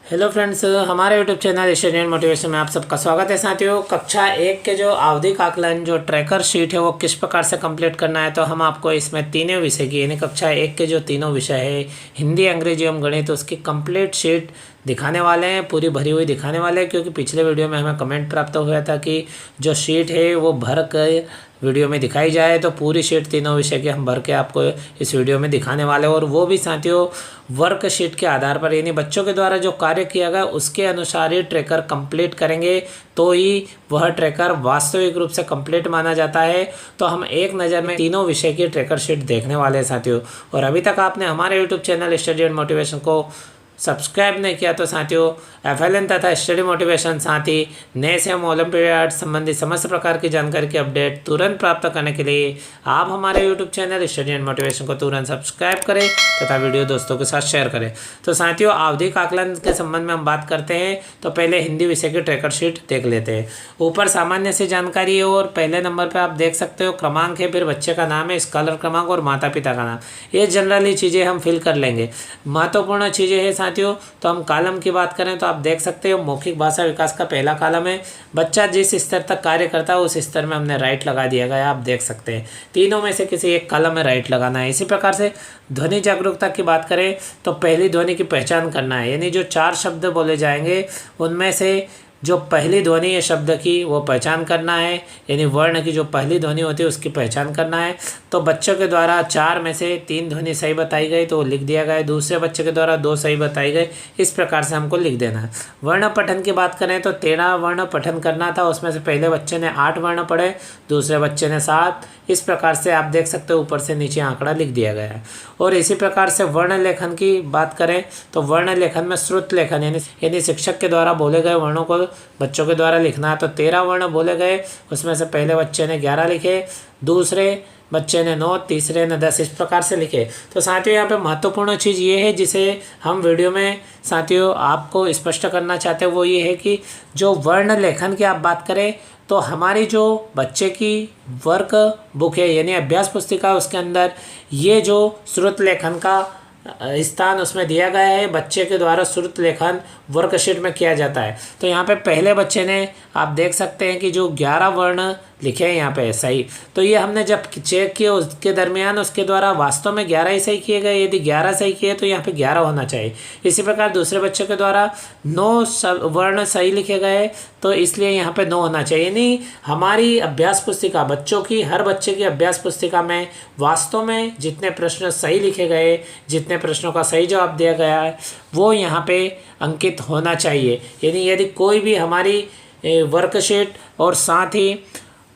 Hello friends, हमारे YouTube channel student motivation में आप सबका स्वागत है। साथियों, कक्षा 1 के जो आवधिक आकलन जो ट्रैकर शीट है वो किस प्रकार से कंप्लीट करना है, तो हम आपको इसमें तीनों विषय की यानी कक्षा 1 के जो तीनों विषय है हिंदी, अंग्रेजी एवं गणित, उसकी कंप्लीट शीट दिखाने वाले हैं, पूरी भरी हुई दिखाने वाले हैं। क्योंकि पिछले वीडियो में हमें कमेंट प्राप्त हुआ था कि जो शीट है वो भर कर वीडियो में दिखाई जाए, तो पूरी शीट तीनों विषय की हम भर के आपको इस वीडियो में दिखाने वाले हैं। और वो भी साथियों वर्कशीट के आधार पर, यानी बच्चों के द्वारा जो कार्य किया गया उसके अनुसार ही ट्रैकर कंप्लीट करेंगे, तो ही वह ट्रैकर वास्तविक रूप से कंप्लीट माना जाता है। तो हम एक नज़र में तीनों विषय की ट्रैकर शीट देखने वाले हैं साथियों। और अभी तक आपने हमारे YouTube channel study and motivation को सब्सक्राइब नहीं किया तो साथियों FLN तथा स्टडी मोटिवेशन साथ ही नए से ओलंपियाड संबंधी समस्त प्रकार की जानकारी की अपडेट तुरंत प्राप्त करने के लिए आप हमारे YouTube channel study and motivation को तुरंत सब्सक्राइब करें तथा वीडियो दोस्तों के साथ शेयर करें। तो साथियों, आवधिक आकलन के संबंध में हम बात करते हैं तो पहले हिंदी विषय की ट्रैकर शीट देख लेते हैं। ऊपर सामान्य से जानकारी है और पहले नंबर पर आप देख सकते हो क्रमांक है, फिर बच्चे का नाम है, स्कॉलर क्रमांक और माता पिता का नाम। ये जनरली चीज़ें हम फिल कर लेंगे। महत्वपूर्ण चीज़ें हैं साथियों, तो हम कॉलम की बात करें तो आप देख सकते हो मौखिक भाषा विकास का पहला कॉलम है। बच्चा जिस स्तर तक कार्य करता है उस स्तर में हमने राइट लगा दिया गया, आप देख सकते हैं। तीनों में से किसी एक कॉलम में राइट लगाना है। इसी प्रकार से ध्वनि जागरूकता की बात करें तो पहली ध्वनि की पहचान करना है, यानी जो 4 शब्द बोले जाएंगे उनमें से जो पहली ध्वनि है शब्द की वो पहचान करना है, यानी वर्ण की जो पहली ध्वनि होती है उसकी पहचान करना है। तो बच्चों के द्वारा 4 में से 3 ध्वनि सही बताई गई तो वो लिख दिया गया, दूसरे बच्चे के द्वारा 2 सही बताई गई। इस प्रकार से हमको लिख देना है। वर्ण पठन की बात करें तो 13 वर्ण पठन करना था, उसमें से पहले बच्चे ने 8 वर्ण पढ़े, दूसरे बच्चे ने 7। इस प्रकार से आप देख सकते हो ऊपर से नीचे आंकड़ा लिख दिया गया है। और इसी प्रकार से वर्ण लेखन की बात करें तो वर्ण लेखन में श्रुत लेखन यानी शिक्षक के द्वारा बोले गए वर्णों को बच्चों के द्वारा लिखना है। तो 13 वर्ण बोले गए, उसमें से पहले बच्चे ने 11 लिखे, दूसरे बच्चे ने 9, तीसरे ने 10, इस प्रकार से लिखे। तो साथियों यहाँ पे महत्वपूर्ण चीज़ ये है जिसे हम वीडियो में साथियों आपको स्पष्ट करना चाहते हैं, वो ये है कि जो वर्ण लेखन की आप बात करें तो हमारी जो बच्चे की वर्क बुक है यानी अभ्यास पुस्तिका, उसके अंदर ये जो श्रुत लेखन का स्थान उसमें दिया गया है। बच्चे के द्वारा श्रुत लेखन वर्कशीट में किया जाता है। तो यहाँ पे पहले बच्चे ने आप देख सकते हैं कि जो 11 वर्ण लिखे हैं यहाँ पे सही, तो ये हमने जब चेक किया उसके दरमियान उसके द्वारा वास्तव में 11 ही सही किए गए। यदि 11 सही किए तो यहाँ पे 11 होना चाहिए। इसी प्रकार दूसरे बच्चे के द्वारा 9 वर्ण सही लिखे गए तो इसलिए यहाँ पे 9 होना चाहिए। यानी हमारी अभ्यास पुस्तिका, बच्चों की हर बच्चे की अभ्यास पुस्तिका में वास्तव में जितने प्रश्न सही लिखे गए, जितने प्रश्नों का सही जवाब दिया गया है वो यहाँ पे अंकित होना चाहिए। यानी यदि कोई भी हमारी वर्कशीट और साथ ही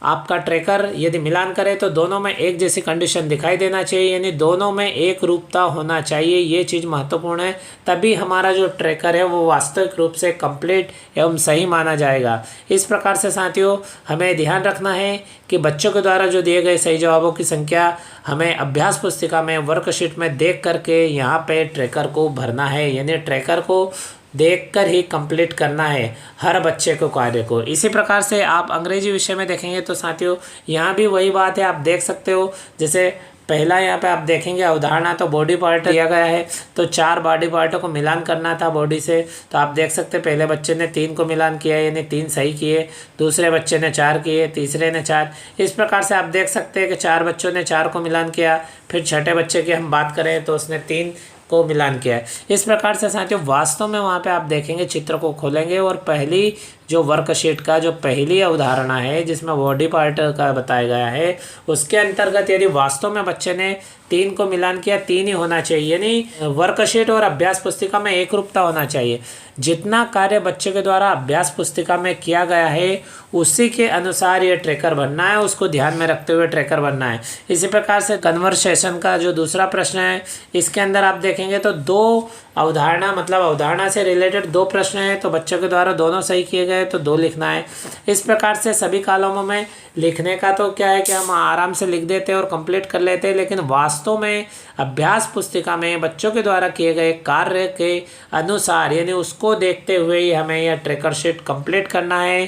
आपका ट्रैकर यदि मिलान करें तो दोनों में एक जैसी कंडीशन दिखाई देना चाहिए, यानी दोनों में एक रूपता होना चाहिए। ये चीज़ महत्वपूर्ण है, तभी हमारा जो ट्रैकर है वो वास्तविक रूप से कंप्लीट एवं सही माना जाएगा। इस प्रकार से साथियों हमें ध्यान रखना है कि बच्चों के द्वारा जो दिए गए सही जवाबों की संख्या हमें अभ्यास पुस्तिका में वर्कशीट में देख करके यहाँ पे ट्रैकर को भरना है, यानी ट्रैकर को देखकर ही कंप्लीट करना है हर बच्चे को कार्य को। इसी प्रकार से आप अंग्रेजी विषय में देखेंगे तो साथियों यहाँ भी वही बात है, आप देख सकते हो। जैसे पहला यहाँ पे आप देखेंगे अवधारणा, तो बॉडी पार्ट दिया गया है, तो 4 बॉडी पार्टों को मिलान करना था बॉडी से। तो आप देख सकते हैं पहले बच्चे ने 3 को मिलान किया यानी 3 सही किए, दूसरे बच्चे ने 4 किए, तीसरे ने 4। इस प्रकार से आप देख सकते हैं कि 4 बच्चों ने 4 को मिलान किया। फिर छठे बच्चे की हम बात करें तो उसने 3 को मिलान किया है। इस प्रकार से साथियों वास्तव में वहाँ पे आप देखेंगे, चित्र को खोलेंगे और पहली जो वर्कशीट का जो पहली अवधारणा है जिसमें बॉडी पार्ट का बताया गया है उसके अंतर्गत यदि वास्तव में बच्चे ने 3 को मिलान किया, 3 ही होना चाहिए। यानी वर्कशीट और अभ्यास पुस्तिका में एक रूपता होना चाहिए। जितना कार्य बच्चे के द्वारा अभ्यास पुस्तिका में किया गया है उसी के अनुसार ये ट्रैकर बनना है, उसको ध्यान में रखते हुए ट्रैकर बनना है। इसी प्रकार से कन्वर्सेशन का जो दूसरा प्रश्न है इसके अंदर आप देखेंगे तो 2 अवधारणा मतलब अवधारणा से रिलेटेड 2 प्रश्न हैं, तो बच्चों के द्वारा दोनों सही किए गए तो 2 लिखना है। इस प्रकार से सभी कॉलमों में लिखने का तो क्या है कि हम आराम से लिख देते हैं और कंप्लीट कर लेते हैं, लेकिन वास्तव में अभ्यास पुस्तिका में बच्चों के द्वारा किए गए कार्य के अनुसार यानी उसको देखते हुए ही हमें यह ट्रैकर शीट कंप्लीट करना है।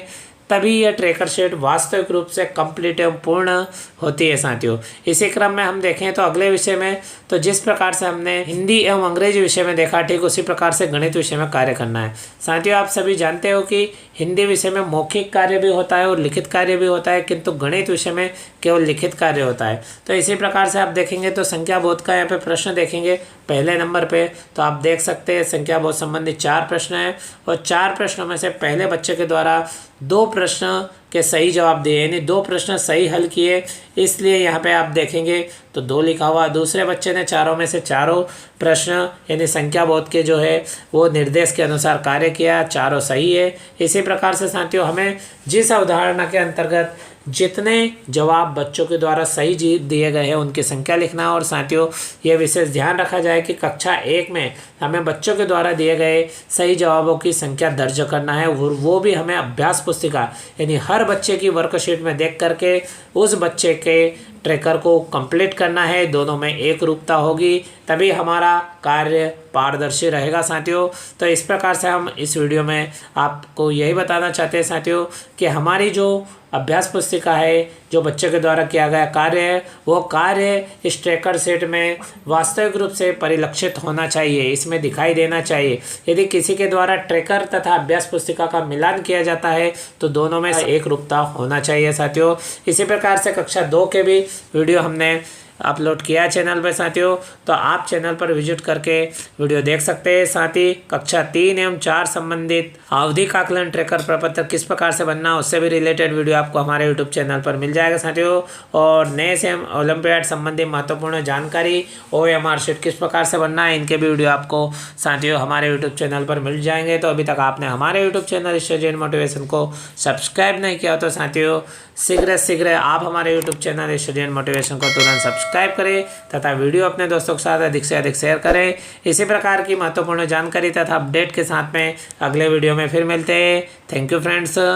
तभी यह ट्रैकर शीट वास्तविक रूप से कंप्लीट एवं पूर्ण होती है साथियों। इसी क्रम में हम देखें तो अगले विषय में, तो जिस प्रकार से हमने हिंदी एवं अंग्रेजी विषय में देखा, ठीक उसी प्रकार से गणित विषय में कार्य करना है। साथियों आप सभी जानते हो कि हिंदी विषय में मौखिक कार्य भी होता है और लिखित कार्य भी होता है, किंतु गणित विषय में केवल लिखित कार्य होता है। तो इसी प्रकार से आप देखेंगे तो संख्या बोध का यहाँ पे प्रश्न देखेंगे पहले नंबर पे, तो आप देख सकते हैं संख्या बोध संबंधी 4 प्रश्न है और 4 प्रश्नों में से पहले बच्चे के द्वारा 2 प्रश्न के सही जवाब दिए, यानी 2 प्रश्न सही हल किए, इसलिए यहाँ पे आप देखेंगे तो 2 लिखा हुआ। दूसरे बच्चे ने चारों में से चारों प्रश्न यानी संख्या बोध के जो है वो निर्देश के अनुसार कार्य किया, चारों सही है। इसी प्रकार से साथियों हमें जिस अवधारणा के अंतर्गत जितने जवाब बच्चों के द्वारा सही दिए गए हैं उनकी संख्या लिखना है। और साथियों ये विशेष ध्यान रखा जाए कि कक्षा 1 में हमें बच्चों के द्वारा दिए गए सही जवाबों की संख्या दर्ज करना है, वो भी हमें अभ्यास पुस्तिका यानी हर बच्चे की वर्कशीट में देख करके उस बच्चे के ट्रैकर को कंप्लीट करना है। दोनों में एक रूपता होगी, तभी हमारा कार्य पारदर्शी रहेगा साथियों। तो इस प्रकार से हम इस वीडियो में आपको यही बताना चाहते हैं साथियों कि हमारी जो अभ्यास पुस्तिका है, जो बच्चे के द्वारा किया गया कार्य है, वो कार्य इस ट्रैकर शीट में वास्तविक रूप से परिलक्षित होना चाहिए, इसमें दिखाई देना चाहिए। यदि किसी के द्वारा ट्रैकर तथा अभ्यास पुस्तिका का मिलान किया जाता है तो दोनों में एक रूपता होना चाहिए साथियों। इसी प्रकार से कक्षा 2 के भी वीडियो हमने अपलोड किया है चैनल पर साथियों, तो आप चैनल पर विजिट करके वीडियो देख सकते हैं। साथ ही कक्षा 3 एवं 4 संबंधित आवधिक आकलन ट्रैकर प्रपत्र किस प्रकार से बनना, उससे भी रिलेटेड वीडियो आपको हमारे यूट्यूब चैनल पर मिल जाएगा साथियों। और नए से ओलंपियाड संबंधी महत्वपूर्ण जानकारी OMR शीट किस प्रकार से बनना है, इनके भी वीडियो आपको साथियों हमारे यूट्यूब चैनल पर मिल जाएंगे। तो अभी तक आपने हमारे यूट्यूब चैनल स्टडी मोटिवेशन को सब्सक्राइब नहीं किया तो साथियों शीघ्र आप हमारे यूट्यूब चैनल स्टडी मोटिवेशन को तुरंत सब्सक्राइब करें तथा वीडियो अपने दोस्तों के साथ अधिक से अधिक शेयर करें। इसी प्रकार की महत्वपूर्ण जानकारी तथा अपडेट के साथ में अगले वीडियो में फिर मिलते हैं। Thank you friends.